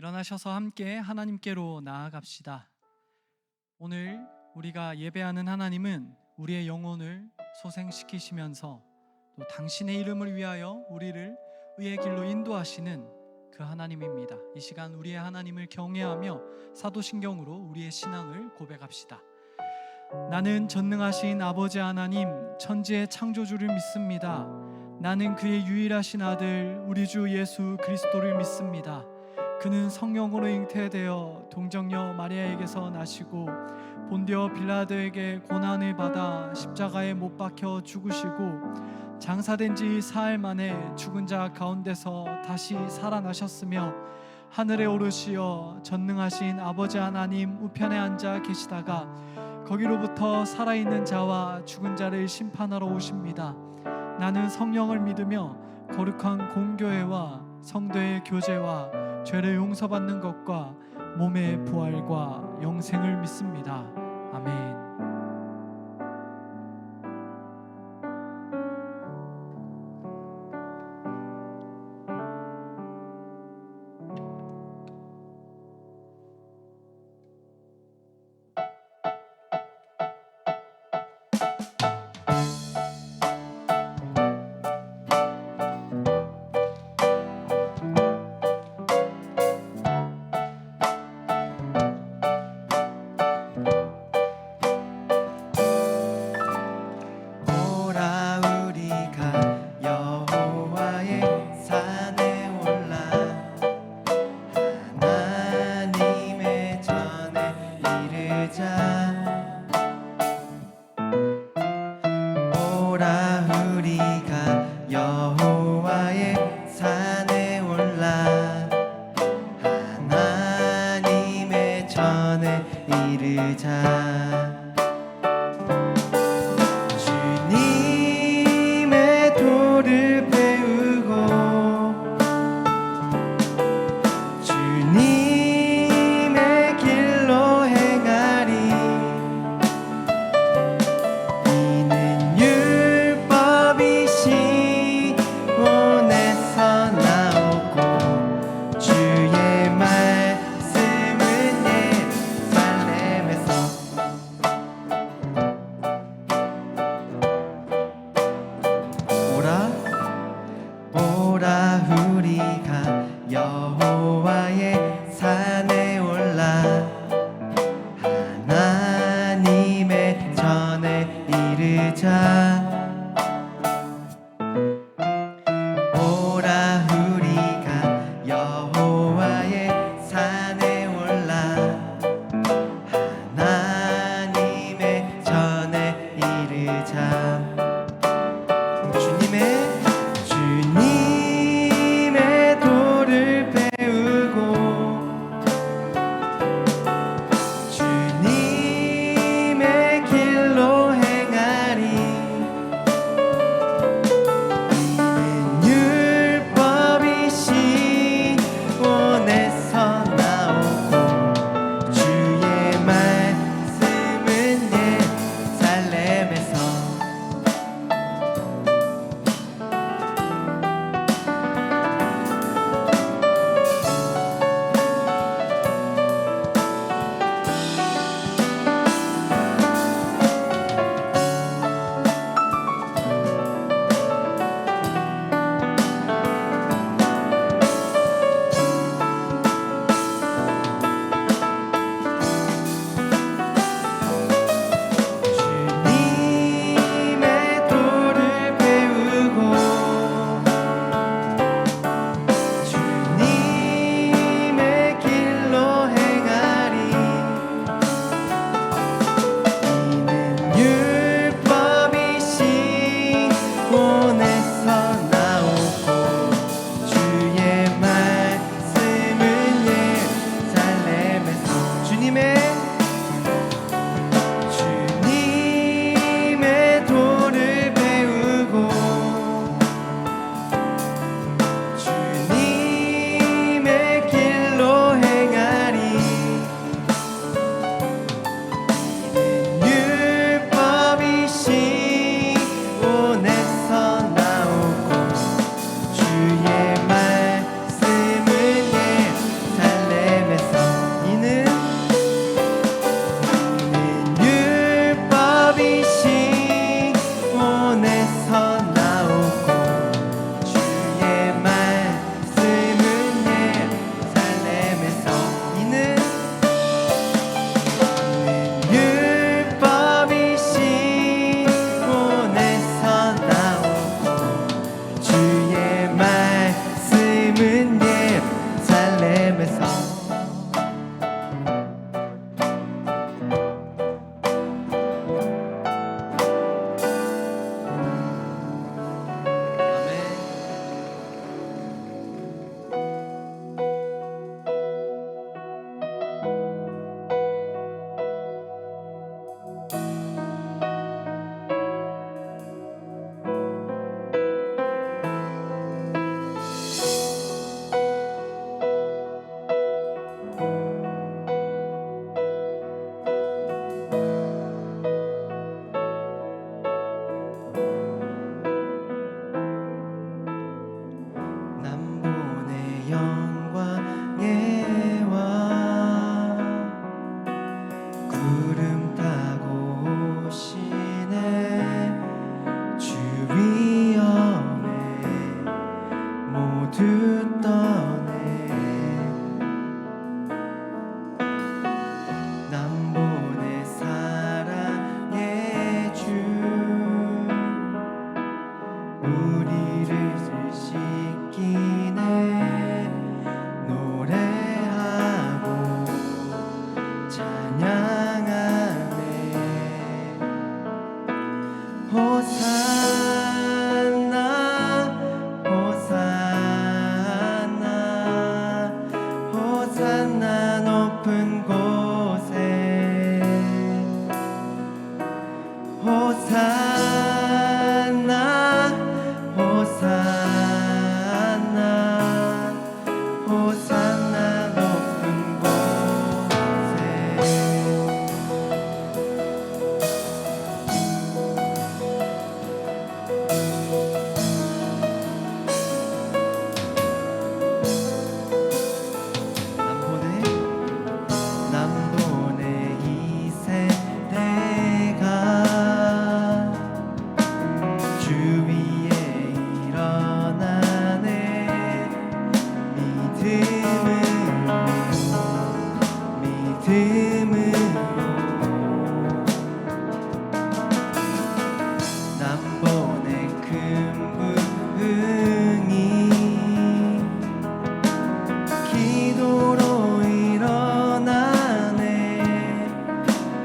일어나셔서 함께 하나님께로 나아갑시다. 오늘 우리가 예배하는 하나님은 우리의 영혼을 소생시키시면서 또 당신의 이름을 위하여 우리를 의의 길로 인도하시는 그 하나님입니다. 이 시간 우리의 하나님을 경외하며 사도신경으로 우리의 신앙을 고백합시다. 나는 전능하신 아버지 하나님, 천지의 창조주를 믿습니다. 나는 그의 유일하신 아들 우리 주 예수 그리스도를 믿습니다. 그는 성령으로 잉태되어 동정녀 마리아에게서 나시고 본디오 빌라도에게 고난을 받아 십자가에 못 박혀 죽으시고 장사된 지 사흘 만에 죽은 자 가운데서 다시 살아나셨으며 하늘에 오르시어 전능하신 아버지 하나님 우편에 앉아 계시다가 거기로부터 살아있는 자와 죽은 자를 심판하러 오십니다. 나는 성령을 믿으며 거룩한 공교회와 성도의 교제와 죄를 용서받는 것과 몸의 부활과 영생을 믿습니다. 아멘. 주님의 도를 배우고 주님의 길로 행하리. 이는 율법이 시온에서 나오고 주의 말씀은 예루살렘에서 호산나 높은 곳에 호산나 호산나 호산나 높은 곳에 남보네 이 세대가 주위에 일어나네 믿음으로 남보네 큰 부흥이 기도로 일어나네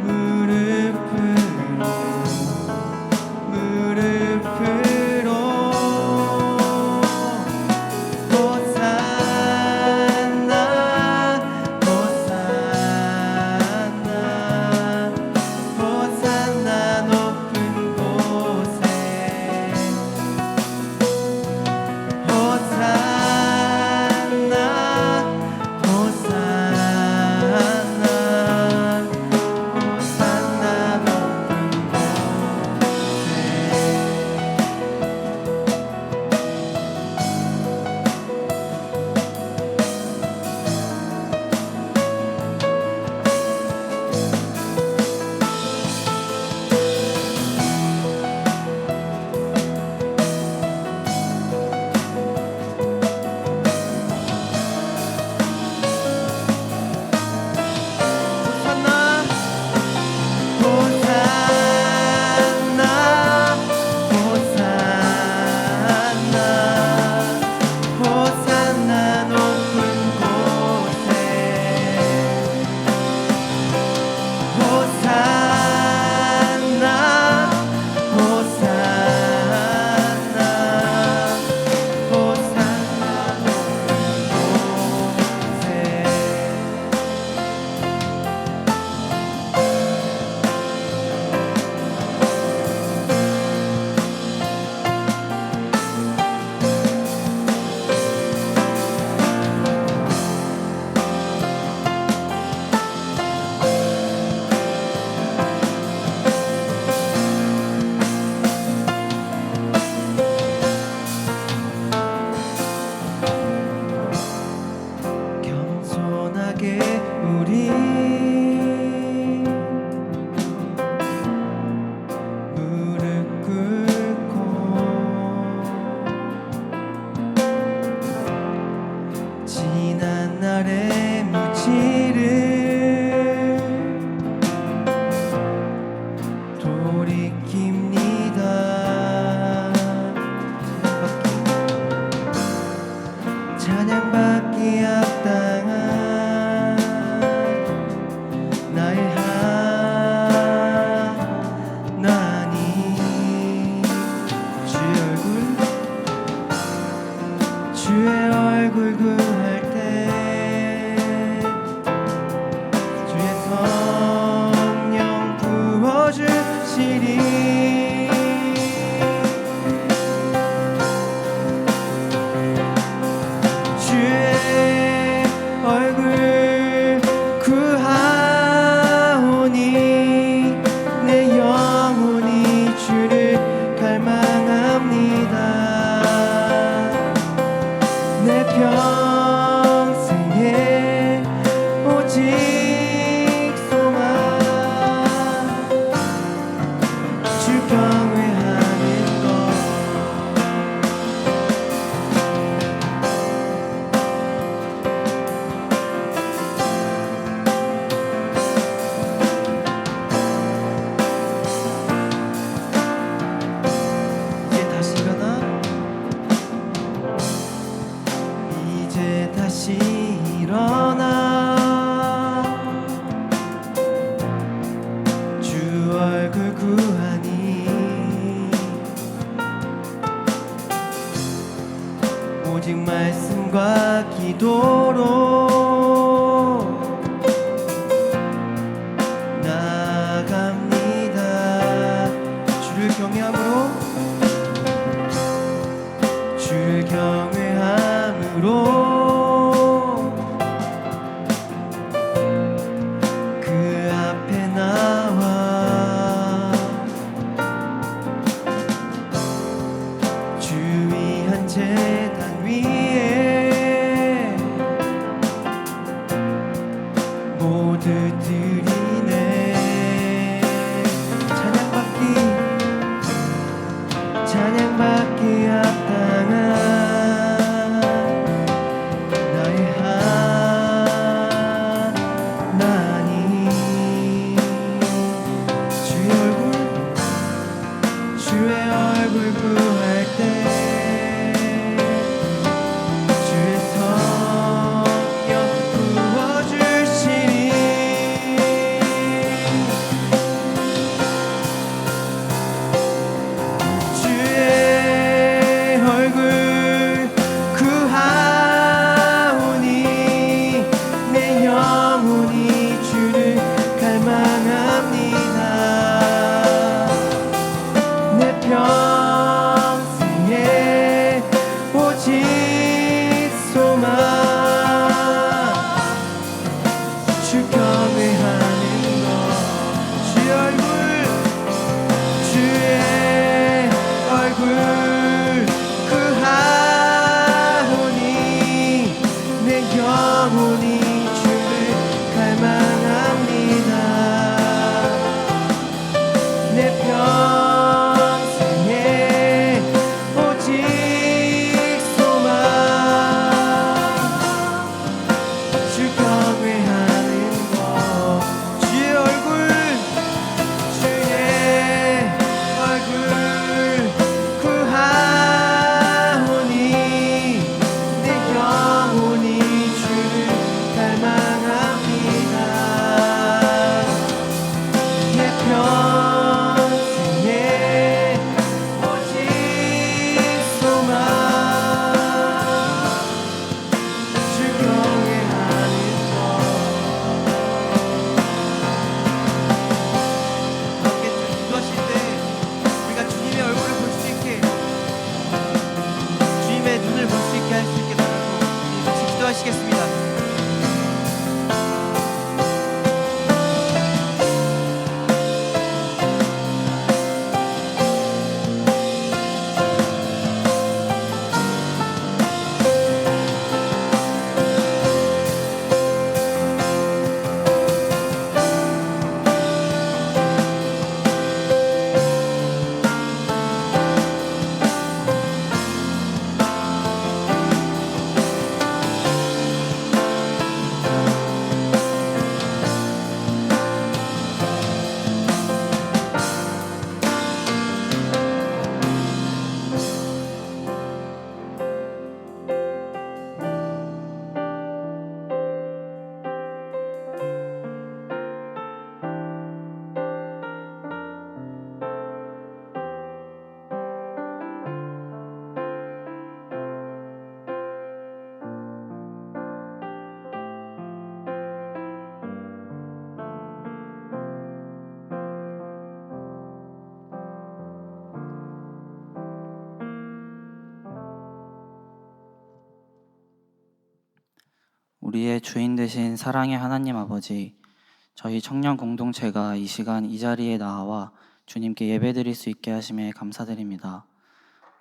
무릎으로 호산나 호산나 호산나 높은 곳에 호산나 호산나 호산나 높은 호산나 호산나 호산나 높은 곳에 호산나 호산나 호산나 겸손하게 우리 무릎 꿇고 지난 날의 무지를 돌이킵니다. 찬양받기 합당한 나의 하나님 주의 얼굴 구할 때 모두 드리네. 찬양받기 합당한 나의 하나님. 주의 얼굴 구할 때 주의 성령 부어주시니 주의 얼굴 구하오니 내 영혼이 주를 갈망합니다. 내 평생에 오직 소망 주 경외하는 것. 주의 얼굴 구하오니 내 영혼이 주를 갈망합니다. 내 평생에 오직 소망 주 경외하는 것. 주의 얼굴 구하오니 내 영혼이 주를 갈망합니다. 내 평생에 오직 소망 주 경외하는 것. 함께 기도하실 때 우리가 주님의 얼굴을 볼 수 있게, 주님의 눈을 볼 수 있게 할 수 있게 달라고 우리 같이 기도하시겠습니다. 우리의 주인 되신 사랑의 하나님 아버지, 저희 청년 공동체가 이 시간 이 자리에 나와 주님께 예배드릴 수 있게 하심에 감사드립니다.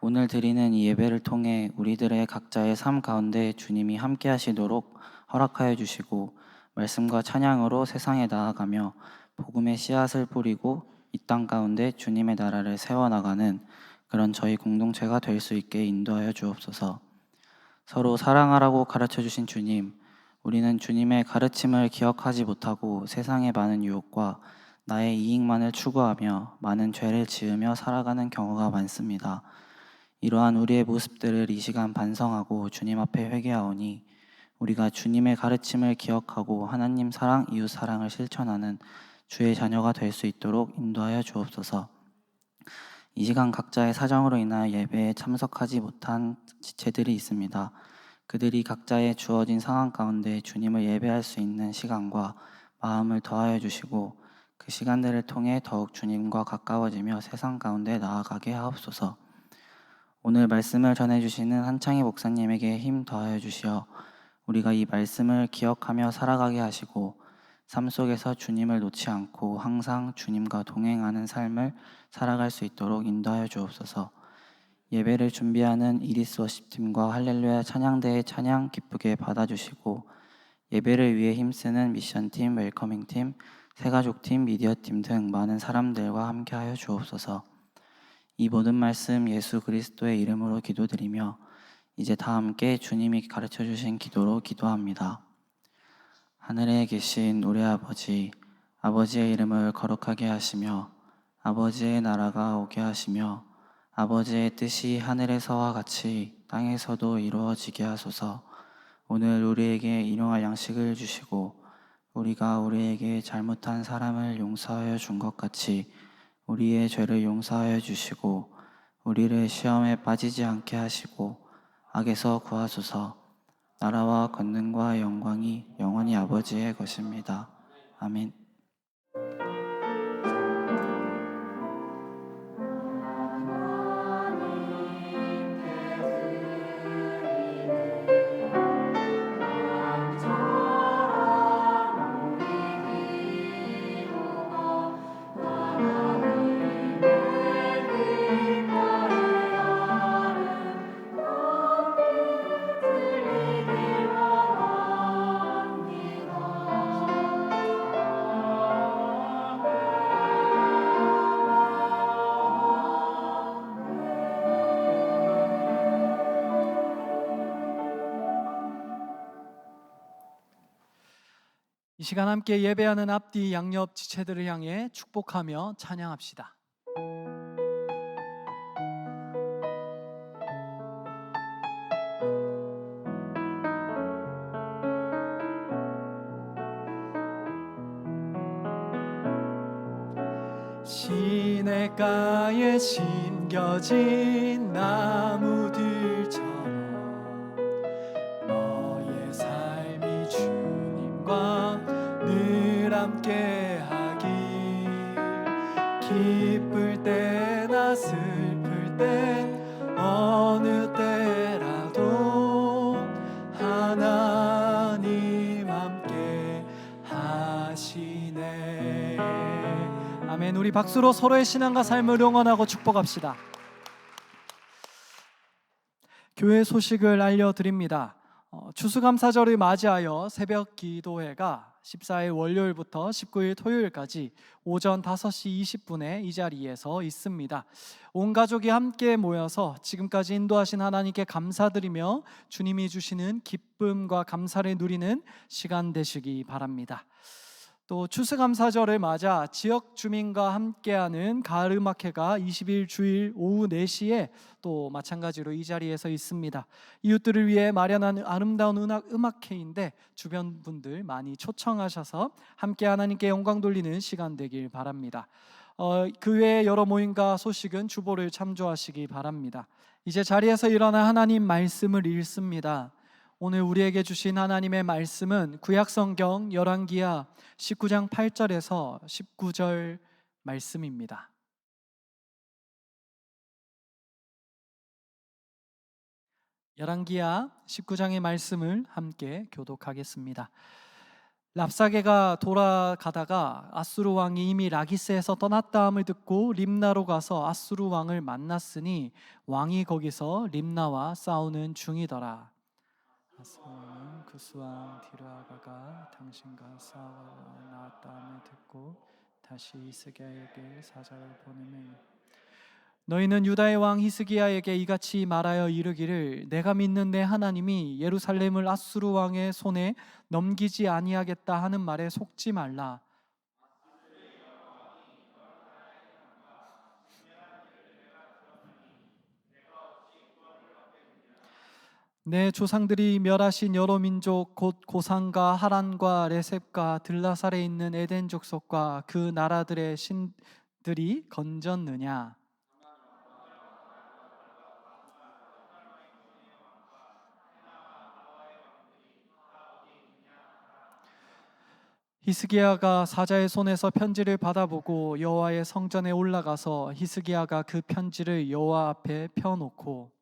오늘 드리는 이 예배를 통해 우리들의 각자의 삶 가운데 주님이 함께 하시도록 허락하여 주시고, 말씀과 찬양으로 세상에 나아가며 복음의 씨앗을 뿌리고 이 땅 가운데 주님의 나라를 세워나가는 그런 저희 공동체가 될 수 있게 인도하여 주옵소서. 서로 사랑하라고 가르쳐 주신 주님, 우리는 주님의 가르침을 기억하지 못하고 세상의 많은 유혹과 나의 이익만을 추구하며 많은 죄를 지으며 살아가는 경우가 많습니다. 이러한 우리의 모습들을 이 시간 반성하고 주님 앞에 회개하오니 우리가 주님의 가르침을 기억하고 하나님 사랑, 이웃 사랑을 실천하는 주의 자녀가 될 수 있도록 인도하여 주옵소서. 이 시간 각자의 사정으로 인하여 예배에 참석하지 못한 지체들이 있습니다. 그들이 각자의 주어진 상황 가운데 주님을 예배할 수 있는 시간과 마음을 더하여 주시고 그 시간들을 통해 더욱 주님과 가까워지며 세상 가운데 나아가게 하옵소서. 오늘 말씀을 전해주시는 한창희 목사님에게 힘 더하여 주시어 우리가 이 말씀을 기억하며 살아가게 하시고 삶 속에서 주님을 놓지 않고 항상 주님과 동행하는 삶을 살아갈 수 있도록 인도하여 주옵소서. 예배를 준비하는 이리스 워십팀과 할렐루야 찬양대의 찬양 기쁘게 받아주시고 예배를 위해 힘쓰는 미션팀, 웰커밍팀, 새가족팀, 미디어팀 등 많은 사람들과 함께하여 주옵소서. 이 모든 말씀 예수 그리스도의 이름으로 기도드리며 이제 다 함께 주님이 가르쳐 주신 기도로 기도합니다. 하늘에 계신 우리 아버지, 아버지의 이름을 거룩하게 하시며 아버지의 나라가 오게 하시며 아버지의 뜻이 하늘에서와 같이 땅에서도 이루어지게 하소서. 오늘 우리에게 일용할 양식을 주시고 우리가 우리에게 잘못한 사람을 용서하여 준 것 같이 우리의 죄를 용서하여 주시고 우리를 시험에 빠지지 않게 하시고 악에서 구하소서. 나라와 권능과 영광이 영원히 아버지의 것입니다. 아멘. 이 시간 함께 예배하는 앞뒤 양옆 지체들을 향해 축복하며 찬양합시다. 시냇가에 심겨진 나무들처럼 너의 삶이 주님과 늘 함께하길. 기쁠 때나 슬플 때 어느 때라도 하나님 함께 하시네. 아멘. 우리 박수로 서로의 신앙과 삶을 응원하고 축복합시다. 교회 소식을 알려드립니다. 추수감사절을 맞이하여 새벽 기도회가 14일 월요일부터 19일 토요일까지 오전 5시 20분에 이 자리에서 있습니다. 온 가족이 함께 모여서 지금까지 인도하신 하나님께 감사드리며 주님이 주시는 기쁨과 감사를 누리는 시간 되시기 바랍니다. 또 추수감사절을 맞아 지역 주민과 함께하는 가을음악회가 20일 주일 오후 4시에 또 마찬가지로 이 자리에서 있습니다. 이웃들을 위해 마련한 아름다운 음악회인데 주변 분들 많이 초청하셔서 함께 하나님께 영광 돌리는 시간 되길 바랍니다. 그 외에 여러 모임과 소식은 주보를 참조하시기 바랍니다. 이제 자리에서 일어나 하나님 말씀을 읽습니다. 오늘 우리에게 주신 하나님의 말씀은 구약성경 열왕기하 19장 8절에서 19절 말씀입니다. 열왕기하 19장의 말씀을 함께 교독하겠습니다. 랍사게가 돌아가다가 아수르 왕이 이미 라기스에서 떠났다함을 듣고 림나로 가서 아수르 왕을 만났으니 왕이 거기서 림나와 싸우는 중이더라. 아수르는 구스왕 디르아가가 당신과 싸워 나왔다함을 듣고 다시 히스기야에게 사자를 보내매 너희는 유다의 왕 히스기야에게 이같이 말하여 이르기를 내가 믿는 내 하나님이 예루살렘을 아수르 왕의 손에 넘기지 아니하겠다 하는 말에 속지 말라. 내 조상들이 멸하신 여러 민족 곧 고산과 하란과 레셉과 들라살에 있는 에덴 족속과 그 나라들의 신들이 건졌느냐? 히스기야가 사자의 손에서 편지를 받아보고 여호와의 성전에 올라가서 히스기야가 그 편지를 여호와 앞에 펴놓고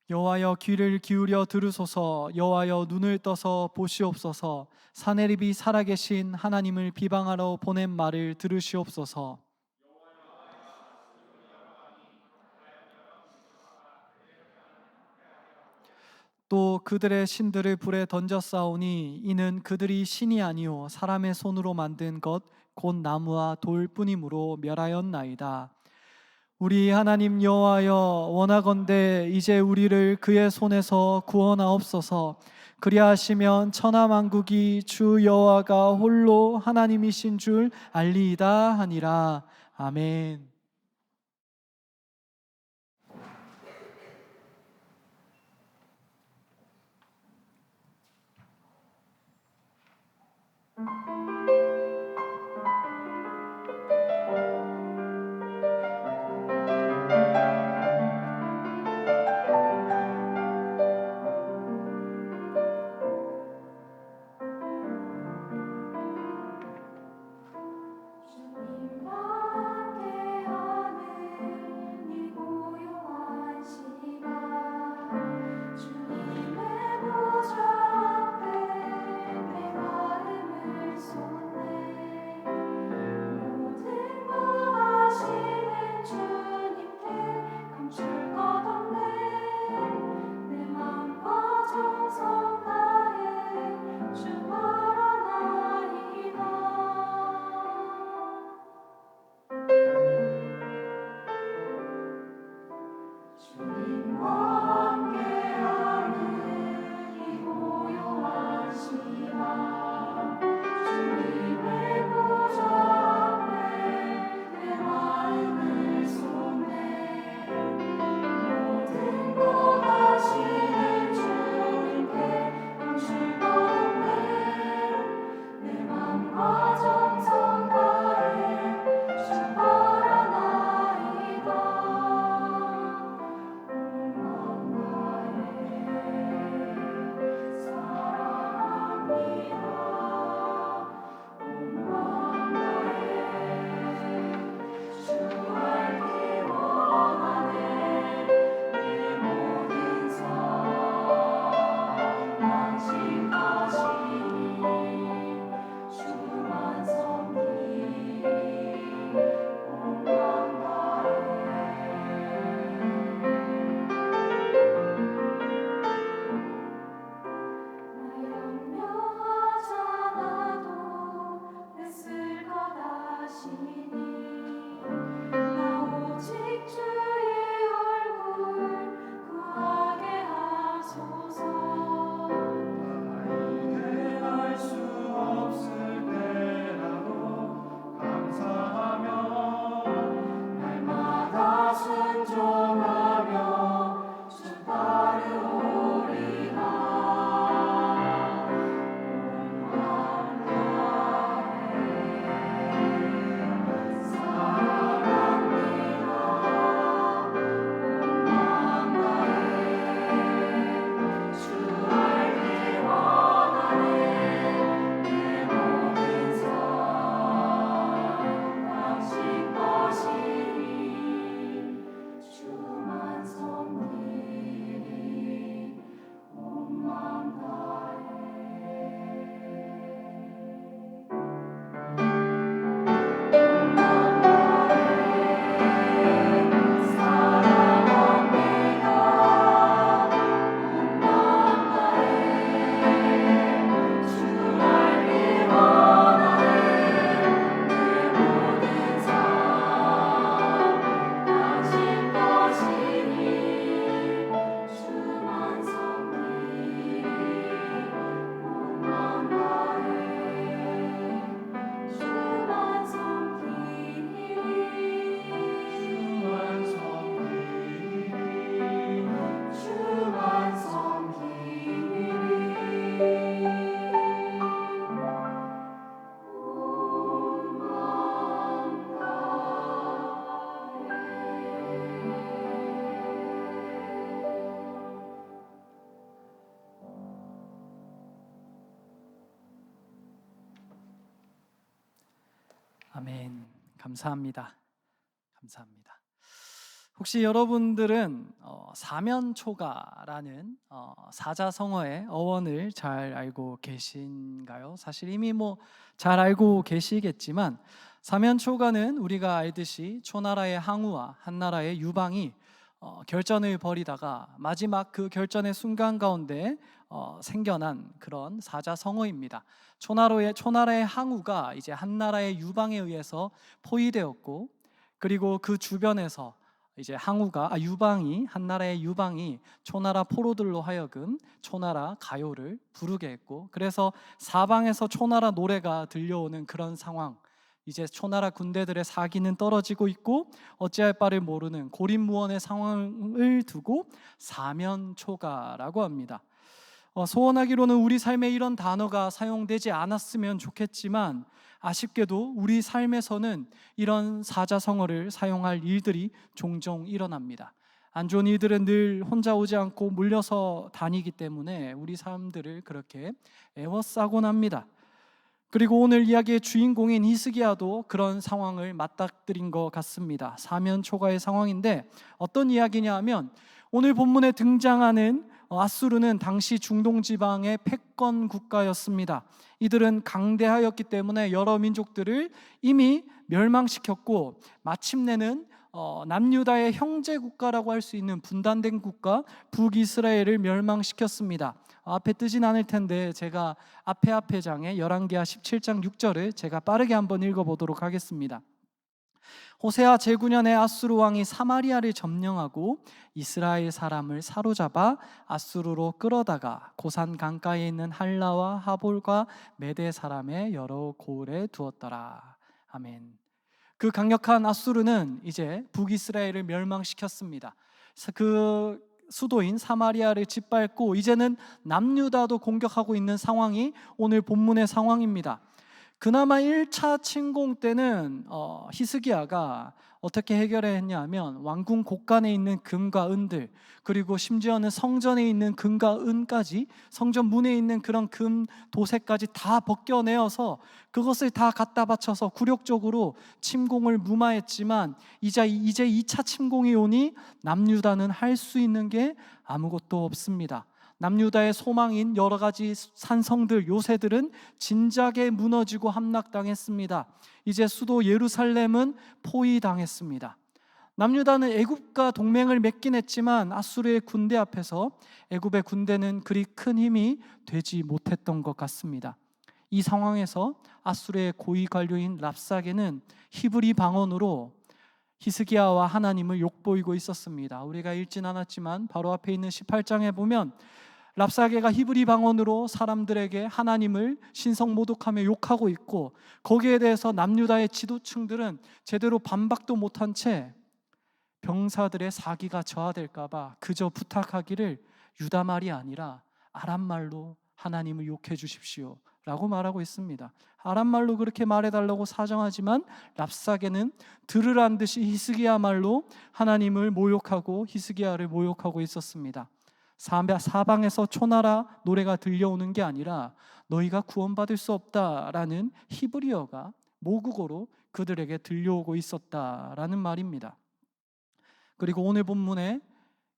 여호와여 귀를 기울여 들으소서. 여호와여 눈을 떠서 보시옵소서. 사내립이 살아계신 하나님을 비방하러 보낸 말을 들으시옵소서. 또 그들의 신들을 불에 던져 싸우니 이는 그들이 신이 아니요 사람의 손으로 만든 것 곧 나무와 돌뿐이므로 멸하였나이다. 우리 하나님 여호와여, 원하건대 이제 우리를 그의 손에서 구원하옵소서. 그리하시면 천하 만국이 주 여호와가 홀로 하나님이신 줄 알리이다 하니라. 아멘. 주님과 함께하는 이 고요한 시간, 주님의 보좌 앞에 내 마음을 쏟네. 모든 것 아시는 주님께 감출 것 없네. 내 맘과 정성 다해 주 바라나이다. 주님과 함께하는 이 고요한 시간, 주님의 보좌 앞에 내 마음을 쏟네. 모든 것 아시는 주님께 감출 것 없네. 내 맘과 정성 다해 주 바라나이다. 주만 섬기리 온맘 염려하잖아도 애쓸 것 아시니 나 오직 주의 얼굴 구하게 하소서. 이해할 수 없을 때라도 감사하며 날마다 순종하며 주 따르오리라. 온맘 다해 사랑합니다. 온맘 다해 주 알기 원하네. 내 모든 삶 당신 것이니 주만 섬기리 온맘 다해. 온맘 다해 사랑합니다. 온맘 다해 주 알기 원하네. 내 모든 삶 당신 것이니 주만 섬기리 온맘 다해 주만 섬기리 주만 아멘. 감사합니다. 감사합니다. 혹시 여러분들은 사면초가라는 사자성어의 어원을 잘 알고 계신가요? 사실 이미 잘 알고 계시겠지만 사면초가는 우리가 알듯이 초나라의 항우와 한나라의 유방이 결전을 벌이다가 마지막 그 결전의 순간 가운데 생겨난 그런 사자성어입니다. 초나라의 항우가 이제 한나라의 유방에 의해서 포위되었고, 그리고 그 주변에서 이제 한나라의 유방이 초나라 포로들로 하여금 초나라 가요를 부르게 했고, 그래서 사방에서 초나라 노래가 들려오는 그런 상황, 이제 초나라 군대들의 사기는 떨어지고 있고 어찌할 바를 모르는 고립무원의 상황을 두고 사면초가라고 합니다. 소원하기로는 우리 삶에 이런 단어가 사용되지 않았으면 좋겠지만, 아쉽게도 우리 삶에서는 이런 사자성어를 사용할 일들이 종종 일어납니다. 안 좋은 일들은 늘 혼자 오지 않고 물려서 다니기 때문에 우리 삶들을 그렇게 애워싸곤 합니다. 그리고 오늘 이야기의 주인공인 히스기야도 그런 상황을 맞닥뜨린 것 같습니다. 사면초가의 상황인데 어떤 이야기냐 하면, 오늘 본문에 등장하는 아수르는 당시 중동 지방의 패권 국가였습니다. 이들은 강대하였기 때문에 여러 민족들을 이미 멸망시켰고, 마침내는 남유다의 형제 국가라고 할 수 있는 분단된 국가 북이스라엘을 멸망시켰습니다. 앞에 뜨진 않을 텐데 제가 앞에 장에 열왕기하 17장 6절을 제가 빠르게 한번 읽어보도록 하겠습니다. 호세아 제9년에 아수르 왕이 사마리아를 점령하고 이스라엘 사람을 사로잡아 아수르로 끌어다가 고산 강가에 있는 할라와 하볼과 메대 사람의 여러 고을에 두었더라. 아멘. 그 강력한 아수르는 이제 북이스라엘을 멸망시켰습니다. 그 수도인 사마리아를 짓밟고 이제는 남유다도 공격하고 있는 상황이 오늘 본문의 상황입니다. 그나마 1차 침공 때는 히스기야가 어떻게 해결했냐 하면, 왕궁 곳간에 있는 금과 은들, 그리고 심지어는 성전에 있는 금과 은까지, 성전 문에 있는 그런 금 도색까지 다 벗겨내어서 그것을 다 갖다 바쳐서 굴욕적으로 침공을 무마했지만, 이제 2차 침공이 오니 남유다는 할 수 있는 게 아무것도 없습니다. 남유다의 소망인 여러 가지 산성들, 요새들은 진작에 무너지고 함락당했습니다. 이제 수도 예루살렘은 포위당했습니다. 남유다는 애굽과 동맹을 맺긴 했지만 아수르의 군대 앞에서 애굽의 군대는 그리 큰 힘이 되지 못했던 것 같습니다. 이 상황에서 아수르의 고위 관료인 랍사게는 히브리 방언으로 히스기야와 하나님을 욕보이고 있었습니다. 우리가 읽진 않았지만 바로 앞에 있는 18장에 보면 랍사게가 히브리 방언으로 사람들에게 하나님을 신성모독하며 욕하고 있고, 거기에 대해서 남유다의 지도층들은 제대로 반박도 못한 채 병사들의 사기가 저하될까 봐 그저 부탁하기를 유다말이 아니라 아람말로 하나님을 욕해 주십시오 라고 말하고 있습니다. 아람말로 그렇게 말해달라고 사정하지만 랍사게는 들으란 듯이 히스기야 말로 하나님을 모욕하고 히스기야를 모욕하고 있었습니다. 사방에서 초나라 노래가 들려오는 게 아니라 너희가 구원받을 수 없다라는 히브리어가 모국어로 그들에게 들려오고 있었다라는 말입니다. 그리고 오늘 본문에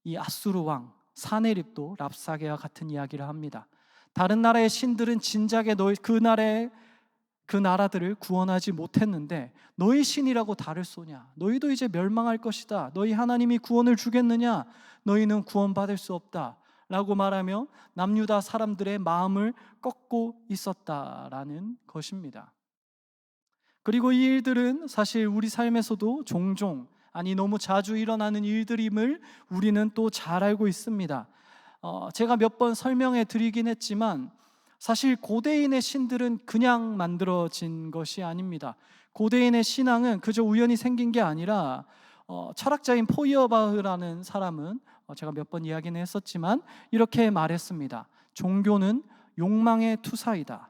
이 아수르 왕 사네립도 랍사게와 같은 이야기를 합니다. 다른 나라의 신들은 진작에 그 나라들을 구원하지 못했는데 너희 신이라고 다를 소냐? 너희도 이제 멸망할 것이다. 너희 하나님이 구원을 주겠느냐? 너희는 구원받을 수 없다 라고 말하며 남유다 사람들의 마음을 꺾고 있었다라는 것입니다. 그리고 이 일들은 사실 우리 삶에서도 종종, 아니 너무 자주 일어나는 일들임을 우리는 또 잘 알고 있습니다. 제가 몇 번 설명해 드리긴 했지만 사실 고대인의 신들은 그냥 만들어진 것이 아닙니다. 고대인의 신앙은 그저 우연히 생긴 게 아니라 철학자인 포이어바흐라는 사람은 제가 몇 번 이야기는 했었지만 이렇게 말했습니다. 종교는 욕망의 투사이다.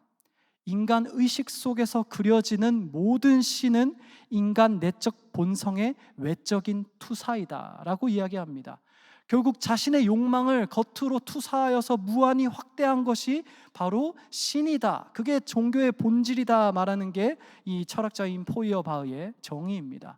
인간 의식 속에서 그려지는 모든 신은 인간 내적 본성의 외적인 투사이다 라고 이야기합니다. 결국 자신의 욕망을 겉으로 투사하여서 무한히 확대한 것이 바로 신이다. 그게 종교의 본질이다 말하는 게 이 철학자인 포이어바흐의 정의입니다.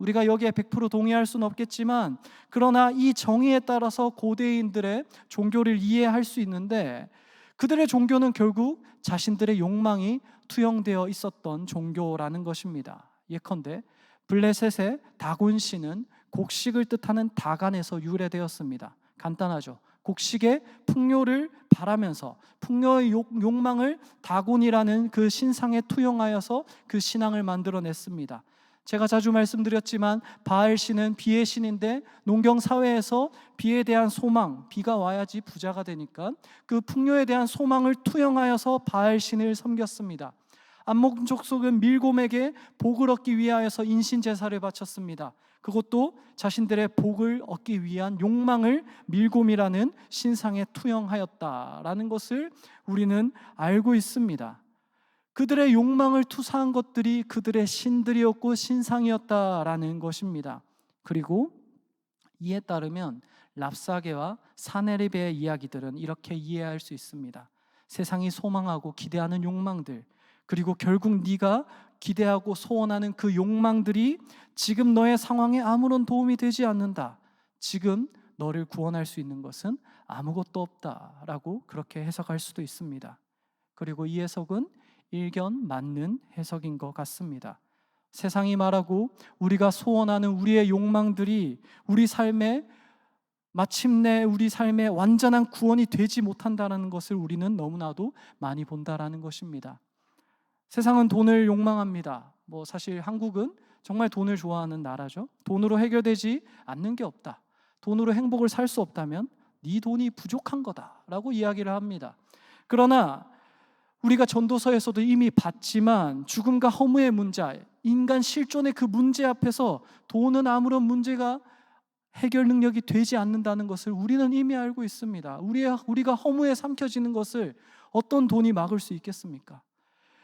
우리가 여기에 100% 동의할 수는 없겠지만, 그러나 이 정의에 따라서 고대인들의 종교를 이해할 수 있는데, 그들의 종교는 결국 자신들의 욕망이 투영되어 있었던 종교라는 것입니다. 예컨대 블레셋의 다곤신은 곡식을 뜻하는 다간에서 유래되었습니다. 간단하죠. 곡식의 풍요를 바라면서 풍요의 욕망을 다곤이라는 그 신상에 투영하여서 그 신앙을 만들어냈습니다. 제가 자주 말씀드렸지만 바알신은 비의 신인데, 농경 사회에서 비에 대한 소망, 비가 와야지 부자가 되니까 그 풍요에 대한 소망을 투영하여서 바알신을 섬겼습니다. 암몬 족속은 밀곰에게 복을 얻기 위하여서 인신 제사를 바쳤습니다. 그것도 자신들의 복을 얻기 위한 욕망을 밀곰이라는 신상에 투영하였다라는 것을 우리는 알고 있습니다. 그들의 욕망을 투사한 것들이 그들의 신들이었고 신상이었다라는 것입니다. 그리고 이에 따르면 랍사게와 사네립의 이야기들은 이렇게 이해할 수 있습니다. 세상이 소망하고 기대하는 욕망들, 그리고 결국 네가 기대하고 소원하는 그 욕망들이 지금 너의 상황에 아무런 도움이 되지 않는다. 지금 너를 구원할 수 있는 것은 아무것도 없다라고 그렇게 해석할 수도 있습니다. 그리고 이 해석은 일견 맞는 해석인 것 같습니다. 세상이 말하고 우리가 소원하는 우리의 욕망들이 우리 삶에 마침내 우리 삶에 완전한 구원이 되지 못한다는 것을 우리는 너무나도 많이 본다라는 것입니다. 세상은 돈을 욕망합니다. 사실 한국은 정말 돈을 좋아하는 나라죠. 돈으로 해결되지 않는 게 없다. 돈으로 행복을 살 수 없다면 네 돈이 부족한 거다라고 이야기를 합니다. 그러나 우리가 전도서에서도 이미 봤지만 죽음과 허무의 문제, 인간 실존의 그 문제 앞에서 돈은 아무런 문제가 해결 능력이 되지 않는다는 것을 우리는 이미 알고 있습니다. 우리가 허무에 삼켜지는 것을 어떤 돈이 막을 수 있겠습니까?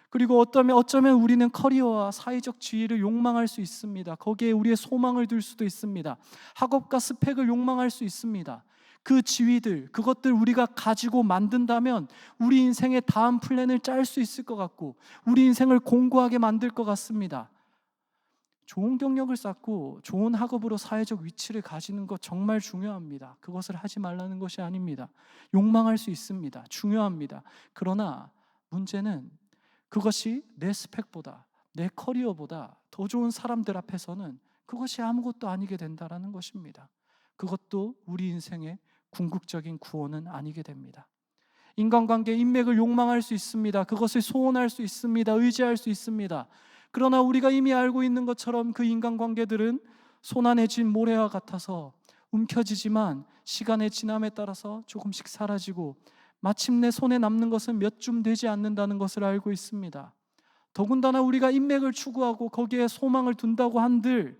그리고 어쩌면 우리는 커리어와 사회적 지위를 욕망할 수 있습니다. 거기에 우리의 소망을 둘 수도 있습니다. 학업과 스펙을 욕망할 수 있습니다. 그 지위들, 그것들 우리가 가지고 만든다면 우리 인생의 다음 플랜을 짤 수 있을 것 같고 우리 인생을 공고하게 만들 것 같습니다. 좋은 경력을 쌓고 좋은 학업으로 사회적 위치를 가지는 것 정말 중요합니다. 그것을 하지 말라는 것이 아닙니다. 욕망할 수 있습니다. 중요합니다. 그러나 문제는 그것이 내 스펙보다, 내 커리어보다 더 좋은 사람들 앞에서는 그것이 아무것도 아니게 된다는 것입니다. 그것도 우리 인생의 궁극적인 구원은 아니게 됩니다. 인간관계, 인맥을 욕망할 수 있습니다. 그것을 소원할 수 있습니다. 의지할 수 있습니다. 그러나 우리가 이미 알고 있는 것처럼 그 인간관계들은 손안에 쥔 모래와 같아서 움켜쥐지만 시간의 지남에 따라서 조금씩 사라지고 마침내 손에 남는 것은 몇 줌 되지 않는다는 것을 알고 있습니다. 더군다나 우리가 인맥을 추구하고 거기에 소망을 둔다고 한들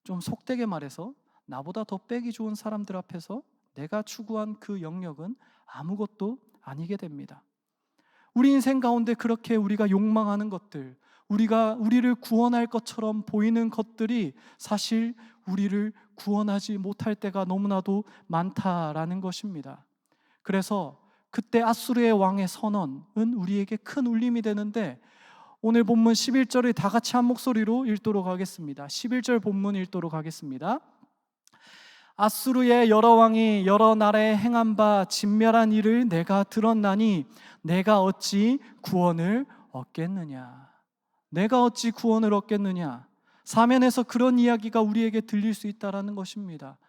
좀 속되게 말해서 나보다 더 빼기 좋은 사람들 앞에서 내가 추구한 그 영역은 아무것도 아니게 됩니다. 우리 인생 가운데 그렇게 우리가 욕망하는 것들, 우리를 구원할 것처럼 보이는 것들이 사실 우리를 구원하지 못할 때가 너무나도 많다라는 것입니다. 그래서 그때 아수르의 왕의 선언은 우리에게 큰 울림이 되는데, 오늘 본문 11절을 다 같이 한 목소리로 읽도록 하겠습니다. 11절 본문 읽도록 하겠습니다. 아수르의 여러 왕이 여러 나라에 행한 바 진멸한 일을 내가 들었나니 내가 어찌 구원을 얻겠느냐. 내가 어찌 구원을 얻겠느냐. 사면에서 그런 이야기가 우리에게 들릴 수 있다는 것입니다.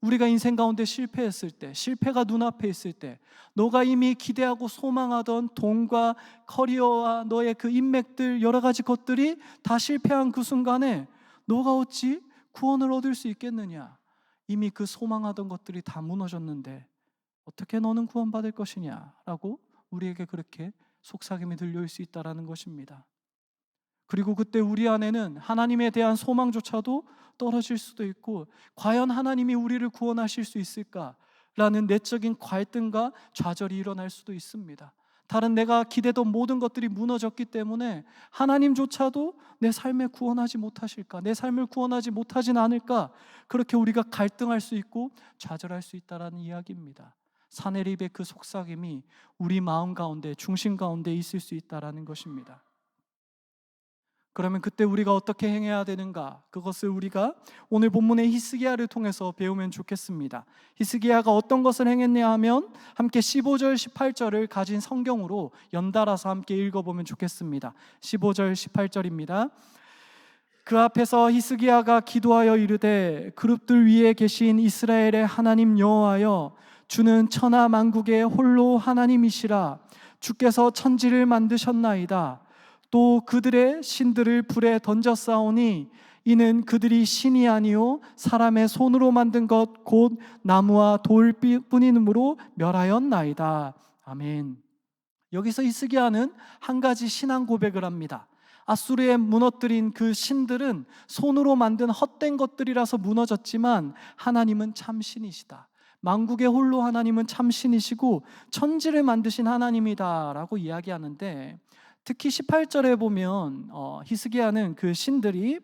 우리가 인생 가운데 실패했을 때, 실패가 눈앞에 있을 때, 너가 이미 기대하고 소망하던 돈과 커리어와 너의 그 인맥들, 여러 가지 것들이 다 실패한 그 순간에 너가 어찌 구원을 얻을 수 있겠느냐. 이미 그 소망하던 것들이 다 무너졌는데 어떻게 너는 구원받을 것이냐라고 우리에게 그렇게 속삭임이 들려올 수 있다는 것입니다. 그리고 그때 우리 안에는 하나님에 대한 소망조차도 떨어질 수도 있고, 과연 하나님이 우리를 구원하실 수 있을까라는 내적인 갈등과 좌절이 일어날 수도 있습니다. 다른 내가 기대던 모든 것들이 무너졌기 때문에 하나님조차도 내 삶에 구원하지 못하실까, 내 삶을 구원하지 못하진 않을까, 그렇게 우리가 갈등할 수 있고 좌절할 수 있다는 이야기입니다. 사네립의 그 속삭임이 우리 마음 가운데, 중심 가운데 있을 수 있다는 것입니다. 그러면 그때 우리가 어떻게 행해야 되는가? 그것을 우리가 오늘 본문의 히스기야를 통해서 배우면 좋겠습니다. 히스기야가 어떤 것을 행했냐 하면 함께 15절 18절을 가진 성경으로 연달아서 함께 읽어보면 좋겠습니다. 15절 18절입니다. 그 앞에서 히스기야가 기도하여 이르되 그룹들 위에 계신 이스라엘의 하나님 여호와여, 주는 천하 만국의 홀로 하나님이시라. 주께서 천지를 만드셨나이다. 또 그들의 신들을 불에 던졌사오니 이는 그들이 신이 아니요 사람의 손으로 만든 것 곧 나무와 돌뿐이므로 멸하였나이다. 아멘. 여기서 히스기야는 한 가지 신앙 고백을 합니다. 아수르에 무너뜨린 그 신들은 손으로 만든 헛된 것들이라서 무너졌지만 하나님은 참 신이시다. 만국의 홀로 하나님은 참 신이시고 천지를 만드신 하나님이다라고 이야기하는데, 특히 18절에 보면 히스기야는 그 신들이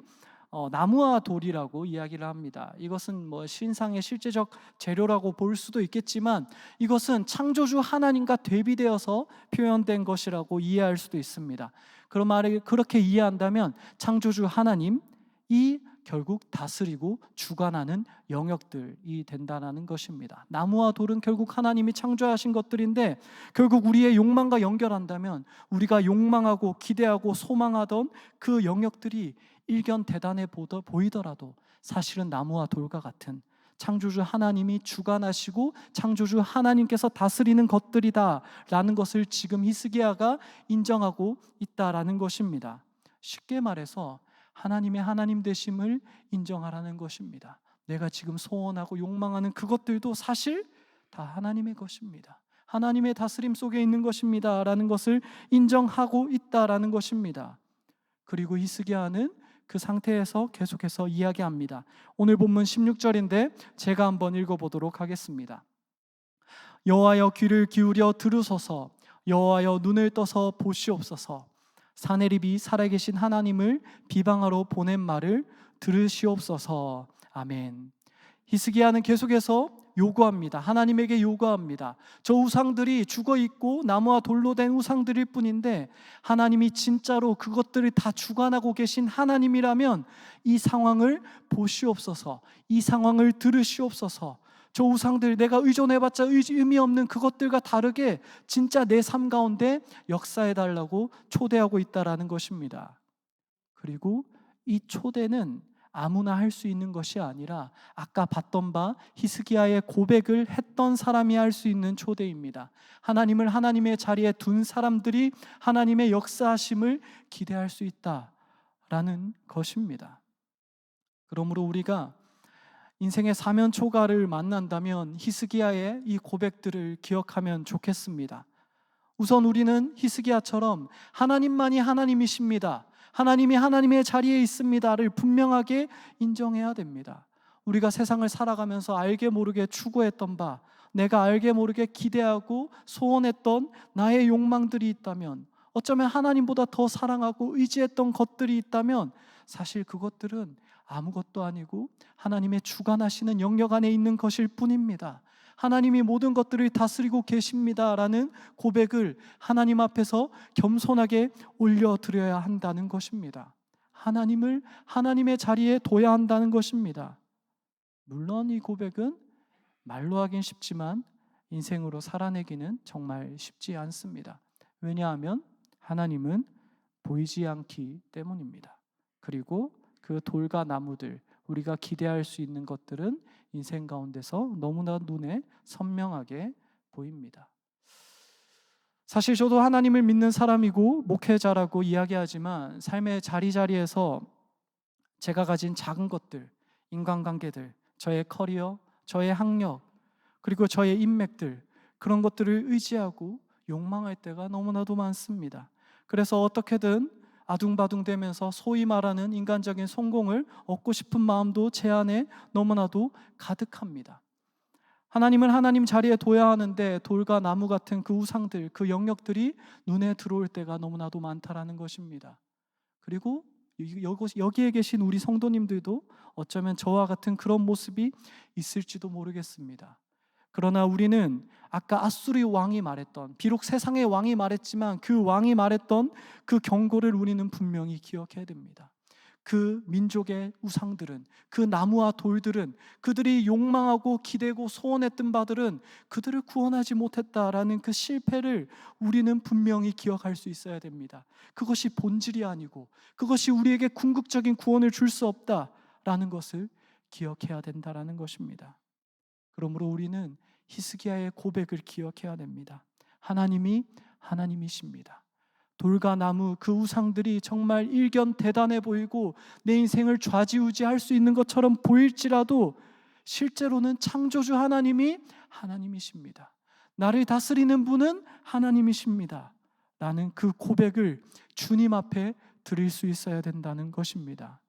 나무와 돌이라고 이야기를 합니다. 이것은 뭐 신상의 실제적 재료라고 볼 수도 있겠지만 이것은 창조주 하나님과 대비되어서 표현된 것이라고 이해할 수도 있습니다. 그런 말을 그렇게 이해한다면 창조주 하나님이 결국 다스리고 주관하는 영역들이 된다는 것입니다. 나무와 돌은 결국 하나님이 창조하신 것들인데, 결국 우리의 욕망과 연결한다면 우리가 욕망하고 기대하고 소망하던 그 영역들이 일견 대단해 보이더라도 사실은 나무와 돌과 같은 창조주 하나님이 주관하시고 창조주 하나님께서 다스리는 것들이다 라는 것을 지금 히스기야가 인정하고 있다라는 것입니다. 쉽게 말해서 하나님의 하나님 되심을 인정하라는 것입니다. 내가 지금 소원하고 욕망하는 그것들도 사실 다 하나님의 것입니다. 하나님의 다스림 속에 있는 것입니다 라는 것을 인정하고 있다라는 것입니다. 그리고 히스기야는 그 상태에서 계속해서 이야기합니다. 오늘 본문 16절인데 제가 한번 읽어보도록 하겠습니다. 여호와여, 귀를 기울여 들으소서. 여호와여, 눈을 떠서 보시옵소서. 사네립이 살아계신 하나님을 비방하러 보낸 말을 들으시옵소서. 아멘. 히스기야는 계속해서 요구합니다. 하나님에게 요구합니다. 저 우상들이 죽어있고 나무와 돌로 된 우상들일 뿐인데 하나님이 진짜로 그것들을 다 주관하고 계신 하나님이라면 이 상황을 보시옵소서. 이 상황을 들으시옵소서. 저 우상들, 내가 의존해봤자 의미 없는 그것들과 다르게 진짜 내 삶 가운데 역사해달라고 초대하고 있다라는 것입니다. 그리고 이 초대는 아무나 할 수 있는 것이 아니라 아까 봤던 바 히스기야의 고백을 했던 사람이 할 수 있는 초대입니다. 하나님을 하나님의 자리에 둔 사람들이 하나님의 역사하심을 기대할 수 있다라는 것입니다. 그러므로 우리가 인생의 사면 초가를 만난다면 히스기야의 이 고백들을 기억하면 좋겠습니다. 우선 우리는 히스기야처럼 하나님만이 하나님이십니다, 하나님이 하나님의 자리에 있습니다를 분명하게 인정해야 됩니다. 우리가 세상을 살아가면서 알게 모르게 추구했던 바, 내가 알게 모르게 기대하고 소원했던 나의 욕망들이 있다면, 어쩌면 하나님보다 더 사랑하고 의지했던 것들이 있다면 사실 그것들은 아무것도 아니고 하나님의 주관하시는 영역 안에 있는 것일 뿐입니다. 하나님이 모든 것들을 다스리고 계십니다라는 고백을 하나님 앞에서 겸손하게 올려드려야 한다는 것입니다. 하나님을 하나님의 자리에 둬야 한다는 것입니다. 물론 이 고백은 말로 하긴 쉽지만 인생으로 살아내기는 정말 쉽지 않습니다. 왜냐하면 하나님은 보이지 않기 때문입니다. 그리고 그 돌과 나무들, 우리가 기대할 수 있는 것들은 인생 가운데서 너무나 눈에 선명하게 보입니다. 사실 저도 하나님을 믿는 사람이고 목회자라고 이야기하지만 삶의 자리자리에서 제가 가진 작은 것들, 인간관계들, 저의 커리어, 저의 학력, 그리고 저의 인맥들, 그런 것들을 의지하고 욕망할 때가 너무나도 많습니다. 그래서 어떻게든 아둥바둥대면서 소위 말하는 인간적인 성공을 얻고 싶은 마음도 제 안에 너무나도 가득합니다. 하나님을 하나님 자리에 둬야 하는데 돌과 나무 같은 그 우상들, 그 영역들이 눈에 들어올 때가 너무나도 많다라는 것입니다. 그리고 여기에 계신 우리 성도님들도 어쩌면 저와 같은 그런 모습이 있을지도 모르겠습니다. 그러나 우리는 아까 아수르 왕이 말했던, 비록 세상의 왕이 말했지만 그 왕이 말했던 그 경고를 우리는 분명히 기억해야 됩니다. 그 민족의 우상들은, 그 나무와 돌들은, 그들이 욕망하고 기대고 소원했던 바들은 그들을 구원하지 못했다라는 그 실패를 우리는 분명히 기억할 수 있어야 됩니다. 그것이 본질이 아니고 그것이 우리에게 궁극적인 구원을 줄 수 없다라는 것을 기억해야 된다라는 것입니다. 그러므로 우리는 히스기야의 고백을 기억해야 됩니다. 하나님이 하나님이십니다. 돌과 나무, 그 우상들이 정말 일견 대단해 보이고 내 인생을 좌지우지할 수 있는 것처럼 보일지라도 실제로는 창조주 하나님이 하나님이십니다. 나를 다스리는 분은 하나님이십니다. 라는 그 고백을 주님 앞에 드릴 수 있어야 된다는 것입니다.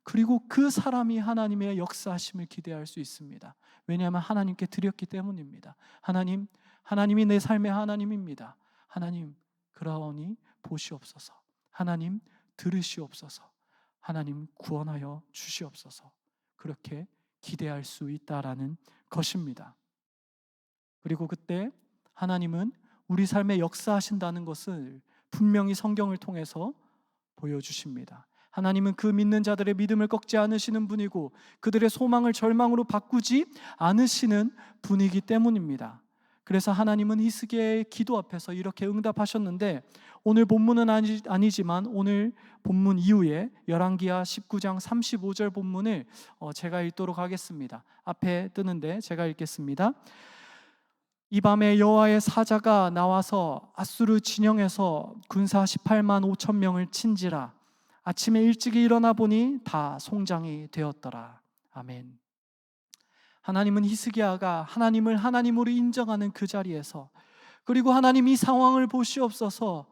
그리고 그 사람이 하나님의 역사하심을 기대할 수 있습니다. 왜냐하면 하나님께 드렸기 때문입니다. 하나님이 내 삶의 하나님입니다. 하나님, 그러하오니 보시옵소서. 하나님, 들으시옵소서. 하나님, 구원하여 주시옵소서. 그렇게 기대할 수 있다라는 것입니다. 그리고 그때 하나님은 우리 삶에 역사하신다는 것을 분명히 성경을 통해서 보여주십니다. 하나님은 그 믿는 자들의 믿음을 꺾지 않으시는 분이고 그들의 소망을 절망으로 바꾸지 않으시는 분이기 때문입니다. 그래서 하나님은 히스기야의 기도 앞에서 이렇게 응답하셨는데, 오늘 본문은 아니지만 오늘 본문 이후에 열왕기하 19장 35절 본문을 제가 읽도록 하겠습니다. 앞에 뜨는데 제가 읽겠습니다. 이 밤에 여호와의 사자가 나와서 아수르 진영에서 군사 18만 5천 명을 친지라. 아침에 일찍 일어나 보니 다 송장이 되었더라. 아멘. 하나님은 히스기야가 하나님을 하나님으로 인정하는 그 자리에서, 그리고 하나님 이 상황을 보시옵소서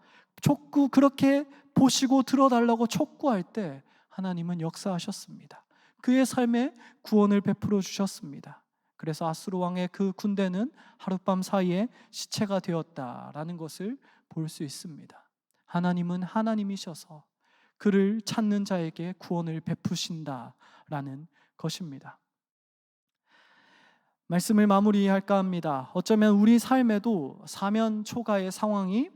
그렇게 보시고 들어달라고 촉구할 때 하나님은 역사하셨습니다. 그의 삶에 구원을 베풀어 주셨습니다. 그래서 아수르 왕의 그 군대는 하룻밤 사이에 시체가 되었다라는 것을 볼 수 있습니다. 하나님은 하나님이셔서 그를 찾는 자에게 구원을 베푸신다라는 것입니다. 말씀을 마무리할까 합니다. 어쩌면 우리 삶에도 사면 초가의 상황이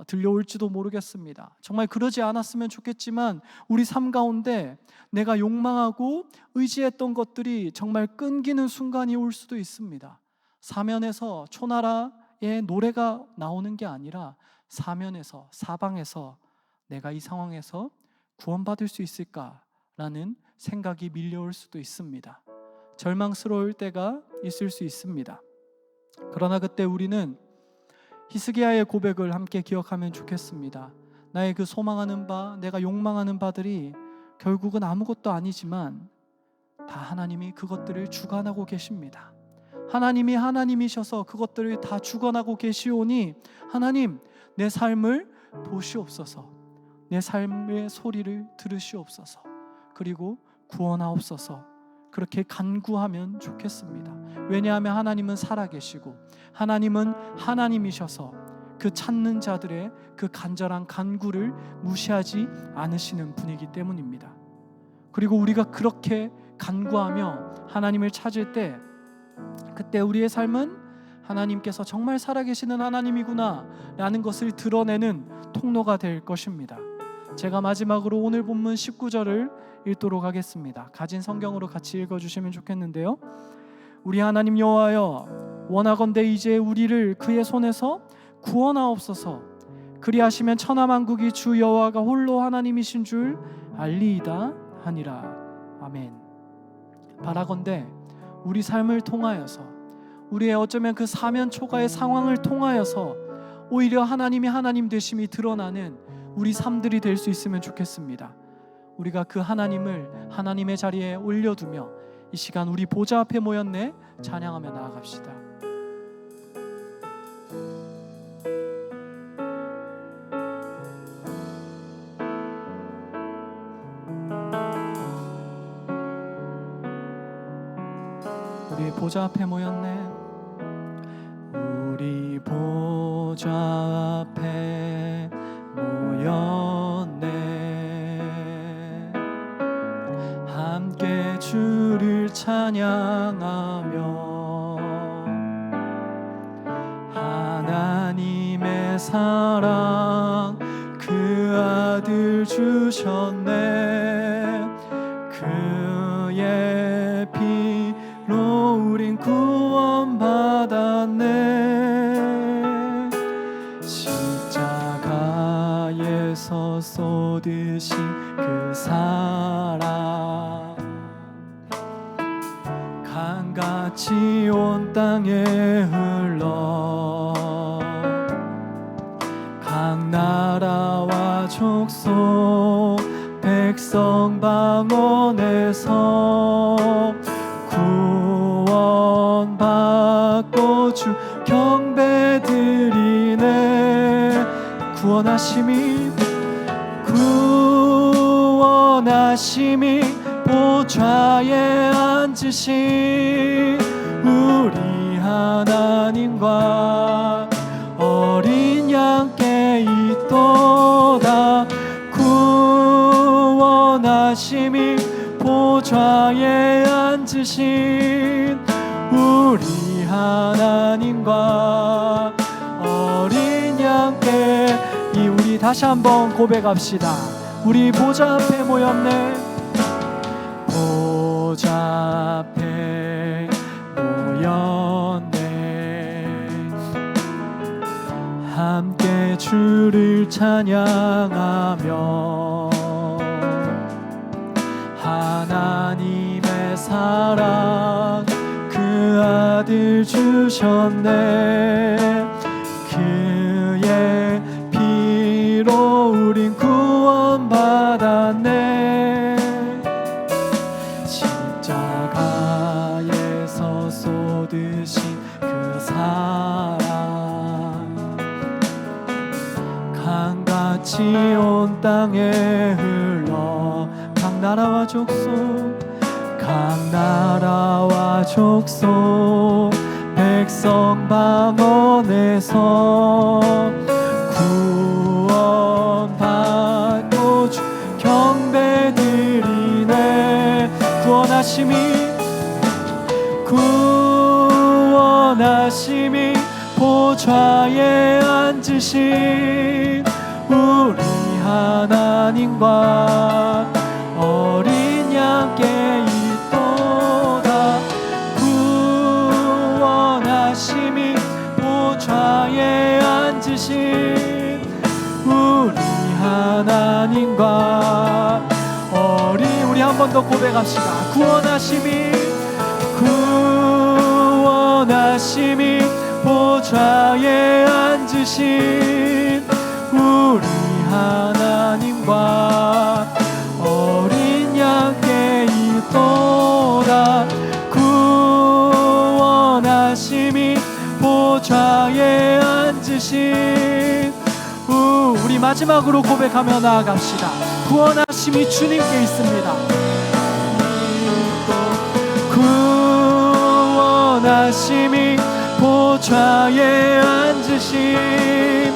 들려올지도 모르겠습니다. 정말 그러지 않았으면 좋겠지만 우리 삶 가운데 내가 욕망하고 의지했던 것들이 정말 끊기는 순간이 올 수도 있습니다. 사면에서 초나라의 노래가 나오는 게 아니라 사면에서, 사방에서 내가 이 상황에서 구원받을 수 있을까라는 생각이 밀려올 수도 있습니다. 절망스러울 때가 있을 수 있습니다. 그러나 그때 우리는 히스기야의 고백을 함께 기억하면 좋겠습니다. 나의 그 소망하는 바, 내가 욕망하는 바들이 결국은 아무것도 아니지만 다 하나님이 그것들을 주관하고 계십니다. 하나님이 하나님이셔서 그것들을 다 주관하고 계시오니 하나님, 내 삶을 보시옵소서. 내 삶의 소리를 들으시옵소서. 그리고 구원하옵소서. 그렇게 간구하면 좋겠습니다. 왜냐하면 하나님은 살아계시고 하나님은 하나님이셔서 그 찾는 자들의 그 간절한 간구를 무시하지 않으시는 분이기 때문입니다. 그리고 우리가 그렇게 간구하며 하나님을 찾을 때, 그때 우리의 삶은 하나님께서 정말 살아계시는 하나님이구나 라는 것을 드러내는 통로가 될 것입니다. 제가 마지막으로 오늘 본문 19절을 읽도록 하겠습니다. 가진 성경으로 같이 읽어주시면 좋겠는데요. 우리 하나님 여호와여, 원하건대 이제 우리를 그의 손에서 구원하옵소서. 그리하시면 천하만국이 주 여호와가 홀로 하나님이신 줄 알리이다 하니라. 아멘. 바라건대 우리 삶을 통하여서, 우리의 어쩌면 그 사면 초가의 상황을 통하여서 오히려 하나님이 하나님 되심이 드러나는 우리 삶들이 될 수 있으면 좋겠습니다. 우리가 그 하나님을 하나님의 자리에 올려두며 이 시간 우리 보좌 앞에 모였네 찬양하며 나아갑시다. 우리 보좌 앞에 모였네. 우리 보좌 앞에 모였네. 함께 주를 찬양하며 사랑 그 아들 주셨네. 그의 피로 우린 구원받았네. 십자가에서 쏟으신 그 사랑 강같이 온 땅에 흘러 각 나라와 족속 백성 방언에서 구원받고 주 경배드리네. 구원하심이 보좌에 앉으신 우리 하나님과 어린 양께 있도다. 구원하심이 보좌에 앉으신 우리 하나님과 어린 양께 우리 다시 한번 고백합시다. 우리 보좌 앞에 모였네. 보좌 앞에 모였네. 함께 주를 찬양하며 하나님의 사랑 그 아들 주셨네. 그의 피로 우린 구원받았네. 십자가에서 쏟으신 그 사랑 강같이 온 땅에 흘러 각 나라와 족속 백성 방언에서 구원받고 주 경배드리네. 구원하심이 보좌에 앉으신 우리 하나님과 어린 양께 있도다. 구원하심이 보좌에 앉으신 우리 하나님과 우리 한 번 더 고백합시다. 구원하심이 보좌에 앉으신 우리 하나님과 어린 양께 있도다. 구원하심이 보좌에 앉으신 우리 마지막으로 고백하며 나아갑시다. 구원하심이 주님께 있습니다. 구원하심이 보좌에 앉으신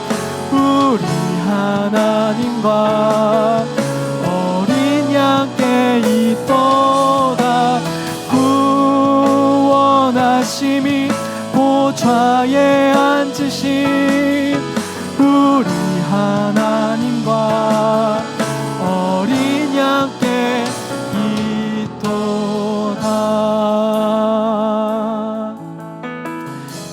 우리 하나님과 어린 양께 있도다. 구원하심이 보좌에 앉으신 우리 하나님과 어린 양께 있도다.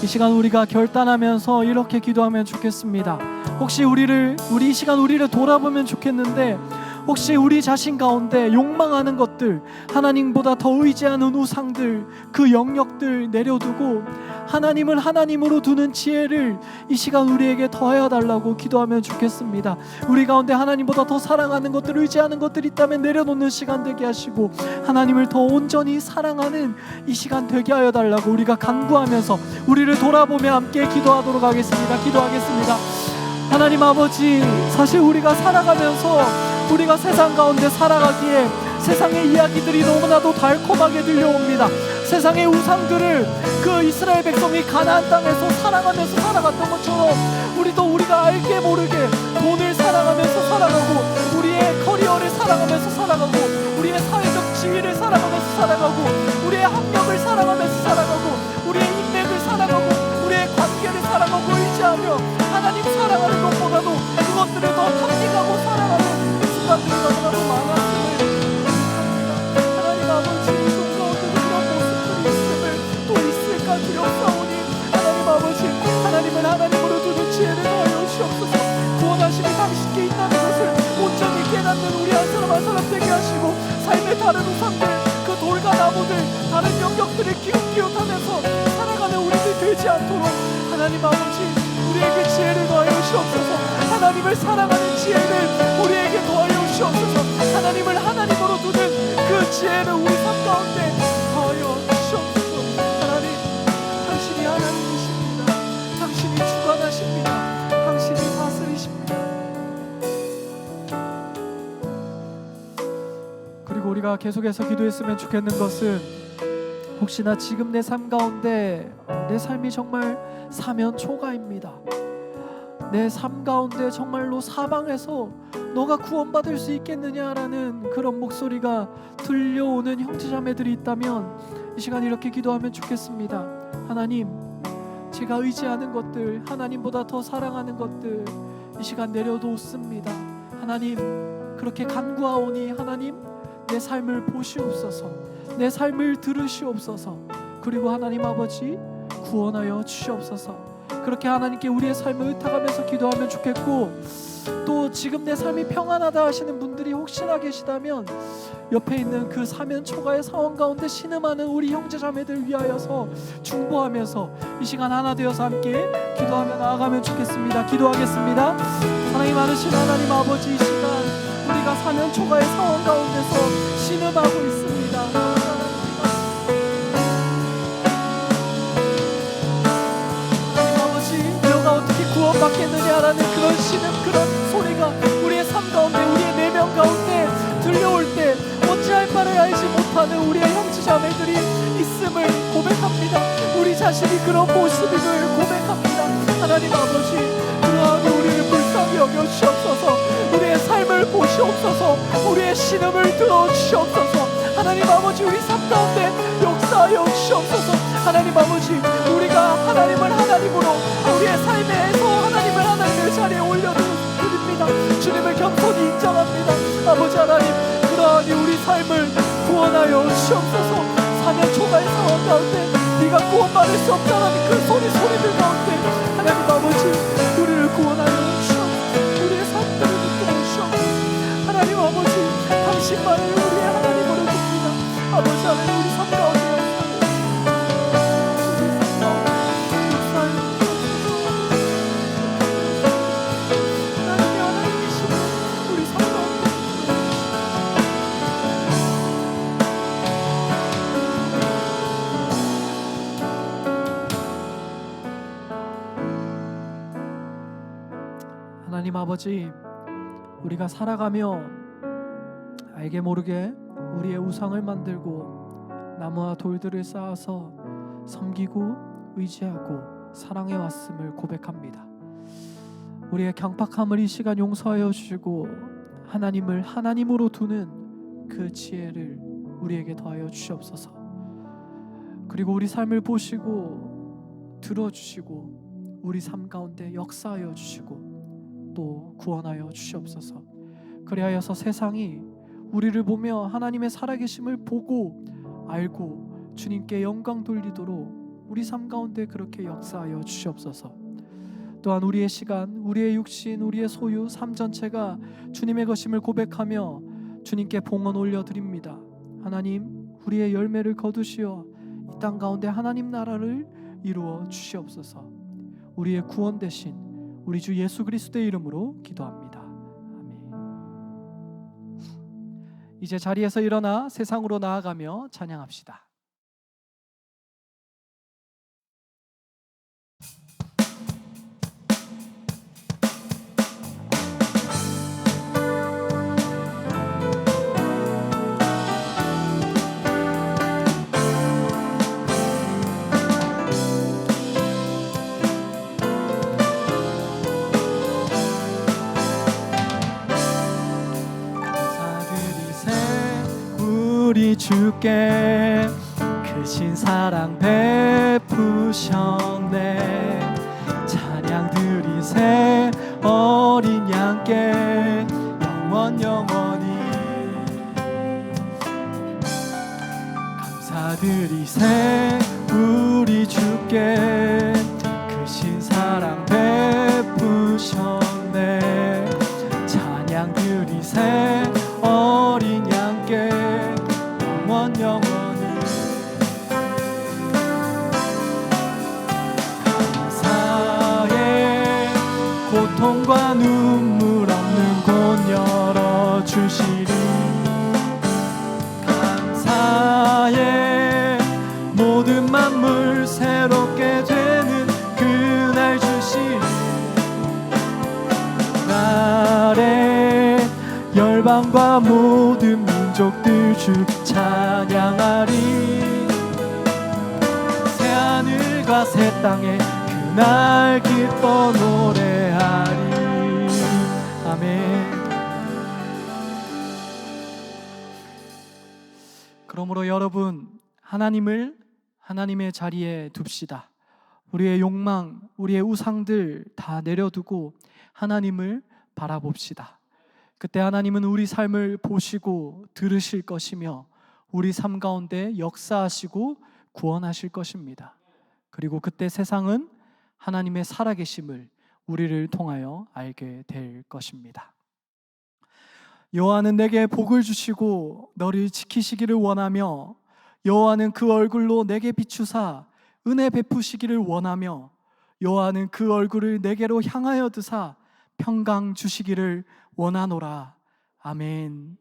이 시간 우리가 결단하면서 이렇게 기도하면 좋겠습니다. 혹시 우리 이 시간 우리를 돌아보면 좋겠는데, 혹시 우리 자신 가운데 욕망하는 것들, 하나님보다 더 의지하는 우상들, 그 영역들 내려두고 하나님을 하나님으로 두는 지혜를 이 시간 우리에게 더하여 달라고 기도하면 좋겠습니다. 우리 가운데 하나님보다 더 사랑하는 것들, 의지하는 것들이 있다면 내려놓는 시간 되게 하시고, 하나님을 더 온전히 사랑하는 이 시간 되게 하여 달라고 우리가 간구하면서 우리를 돌아보며 함께 기도하도록 하겠습니다. 기도하겠습니다. 하나님 아버지, 사실 우리가 살아가면서 우리가 세상 가운데 살아가기에 세상의 이야기들이 너무나도 달콤하게 들려옵니다. 세상의 우상들을 그 이스라엘 백성이 가나안 땅에서 사랑하면서 살아갔던 것처럼 우리가 알게 모르게 돈을 사랑하면서 살아가고, 우리의 커리어를 사랑하면서 살아가고, 우리의 사회적 지위를 사랑하면서 살아가고, 우리의 학력을 사랑하면서 살아가고, 우리의 인맥을 사랑하고, 우리의 관계를 사랑하고 의지하며 하나님 사랑하는 너무나도 많았음을 고백합니다. 하나님 아버지, 종 가운데도 그런 모습들이 있음을 또 있을까 두렵사오니 하나님 아버지, 하나님은 하나님으로 두는 지혜를 더하여 주옵소서. 구원하심이 당신께 있다는 것을 온전히 깨닫는 우리 한 사람 한 사람 되게 하시고, 삶의 다른 우상들, 그 돌과 나무들, 다른 영역들을 기웃기웃하면서 살아가는 우리들 되지 않도록 하나님 아버지, 우리에게 지혜를 더하여 주옵소서. 하나님을 사랑하는 지혜를 우리에게 더하여 주옵소서. 하나님을 하나님으로 두는 그 지혜를 우리 삶 가운데 더하여 주옵소서. 하나님, 당신이 하나님이십니다. 당신이 주관하십니다. 당신이 다스리십니다. 그리고 우리가 계속해서 기도했으면 좋겠는 것은, 혹시나 지금 내 삶 가운데 내 삶이 정말 사면 초가입니다. 내 삶 가운데 정말로 사방에서 너가 구원받을 수 있겠느냐라는 그런 목소리가 들려오는 형제자매들이 있다면 이 시간 이렇게 기도하면 좋겠습니다. 하나님, 제가 의지하는 것들, 하나님보다 더 사랑하는 것들 이 시간 내려놓습니다. 하나님, 그렇게 간구하오니 하나님, 내 삶을 보시옵소서. 내 삶을 들으시옵소서. 그리고 하나님 아버지, 구원하여 주시옵소서. 그렇게 하나님께 우리의 삶을 의탁하면서 기도하면 좋겠고, 또 지금 내 삶이 평안하다 하시는 분들이 혹시나 계시다면 옆에 있는 그 사면 초가의 상황 가운데 신음하는 우리 형제자매들 위하여서 중보하면서 이 시간 하나 되어서 함께 기도하며 나아가면 좋겠습니다. 기도하겠습니다. 사랑이 많으신 하나님 아버지, 이 시간 우리가 사면 초가의 상황 가운데서 신음하고 있습니다. 구원받겠느냐라는 그런 신음, 그런 소리가 우리의 삶 가운데, 우리의 내면 가운데 들려올 때 어찌할 바를 알지 못하는 우리의 형제자매들이 있음을 고백합니다. 우리 자신이 그런 모습임을 고백합니다. 하나님 아버지, 그러하니 우리를 불쌍히 여겨주시옵소서. 우리의 삶을 보시옵소서. 우리의 신음을 들어주시옵소서. 하나님 아버지, 우리 삶 가운데 역사하여 주시옵소서. 하나님 아버지, 우리가 하나님을 하나님으로, 우리의 삶에서 하나님을 하나님의 자리에 올려드립니다. 주님을 겸손히 인정합니다. 아버지 하나님, 그러하니 우리 삶을 구원하여 주시옵소서. 사면 초가의 상황 가운데 네가 구원받을 수 없다라는 그 소리들 가운데 하나님 아버지, 우리를 구원하여 주시옵소서. 우리의 삶들을 붙들어 주시옵소서. 하나님 아버지, 당신만을 우리의 하나님으로 둡니다. 아버지 하나님, 우리 삶 가운데 하나님 아버지, 우리가 살아가며 알게 모르게 우리의 우상을 만들고 나무와 돌들을 쌓아서 섬기고 의지하고 사랑해 왔음을 고백합니다. 우리의 강팍함을 이 시간 용서하여 주시고 하나님을 하나님으로 두는 그 지혜를 우리에게 더하여 주시옵소서. 그리고 우리 삶을 보시고 들어주시고 우리 삶 가운데 역사하여 주시고 또 구원하여 주시옵소서. 그리하여서 세상이 우리를 보며 하나님의 살아계심을 보고 알고 주님께 영광 돌리도록 우리 삶 가운데 그렇게 역사하여 주시옵소서. 또한 우리의 시간, 우리의 육신, 우리의 소유, 삶 전체가 주님의 것임을 고백하며 주님께 봉헌 올려드립니다. 하나님, 우리의 열매를 거두시어 이 땅 가운데 하나님 나라를 이루어 주시옵소서. 우리의 구원 되신 우리 주 예수 그리스도의 이름으로 기도합니다. 아멘. 이제 자리에서 일어나 세상으로 나아가며 찬양합시다. 우리 주께 크신 사랑 베푸셨네. 찬양 드리세 어린 양께 영원히 드리세 우리 주께 크신 사랑 베푸셨네. 찬양 드리세 어린 양께 영원히 감사의 고통과 눈물 없는 곳 열어주시리. 감사의 모든 만물 새롭게 되는 그날 주시리. 날에 열방과 모든 민족들 주 찬양하리. 새하늘과 새 땅에 그날 기뻐 노래하리. 아멘. 그러므로 여러분, 하나님의 자리에 둡시다. 우리의 욕망, 우리의 우상들 다 내려두고 하나님을 바라봅시다. 그때 하나님은 우리 삶을 보시고 들으실 것이며 우리 삶 가운데 역사하시고 구원하실 것입니다. 그리고 그때 세상은 하나님의 살아계심을 우리를 통하여 알게 될 것입니다. 여호와는 내게 복을 주시고 너를 지키시기를 원하며 여호와는 그 얼굴로 내게 비추사 은혜 베푸시기를 원하며 여호와는 그 얼굴을 내게로 향하여 드사 평강 주시기를 원하노라. 아멘.